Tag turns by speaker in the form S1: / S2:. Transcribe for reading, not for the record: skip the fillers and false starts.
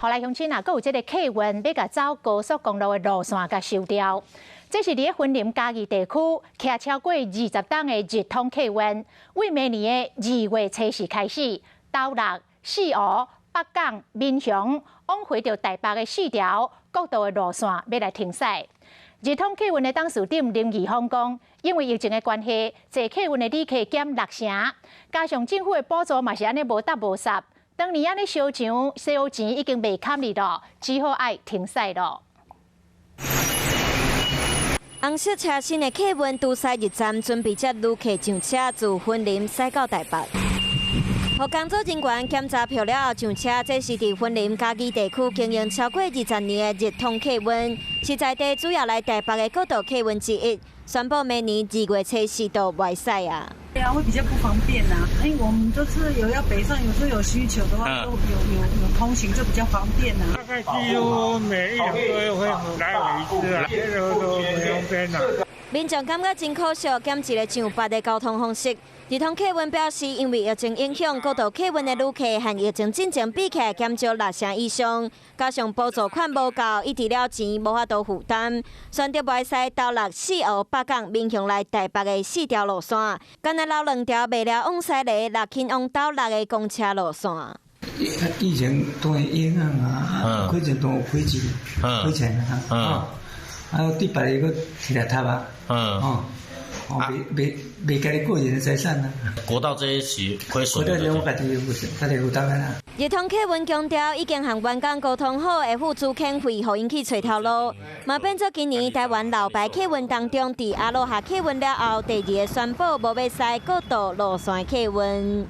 S1: 后来乡亲啊，阁有这个客运要甲走高速公路的路线甲收掉。这是伫咧云林嘉义地区骑超过20吨的日通客运，为明年的2月初4开始，斗六、四湖、北港、民雄往回到台北的4条国道的路线要来停驶。日通客运的董事长林义峰讲，因为疫情的关系，坐客运的旅客减6成，加上政府的补助嘛是安尼无搭无煞，当年安尼烧钱已经未堪哩咯，只好爱停驶咯。
S2: 红色车身的客运都西日站准备接旅客上车，自云林驶到台北。互工作人员检查票了后上车，这是伫云林嘉义地区经营超过20年的日通客运，是在地主要来台北的国道客运之一。宣布明年2月初4就外驶啊。
S3: 对啊，会比较不方便啊。因为我们就是有要北上，有时候有需求的话，都有通行就比较方便啊。
S4: 大概几乎每1、2个月会来回一次啊，这个都不方便啊。
S2: 民众感觉真可惜，减一个上班的交通方式。日通客运表示，因为疫情影响，国道客运的旅客和疫情之前比起来减少6成以上，加上补助款无够，伊除了钱无法度负担，选择外驶斗六、四湖、北港、民雄来台北的4条路线，干那留2条未了往西的6轻往斗六的公车路线。
S5: 以前都会影响啊，以前都有亏钱，亏钱啊，还有第8个个起来塌啊，未家己个人的财产啊。
S6: 国道这些是亏损的。
S5: 国道这我家己负担啦。
S2: 日通客运强调，已经和员工沟通好，会付出遣费，互因去找头路。嘛变做今年台湾老牌客运当中，伫阿罗哈客运了后，第2个宣布无要驶国道路线客运。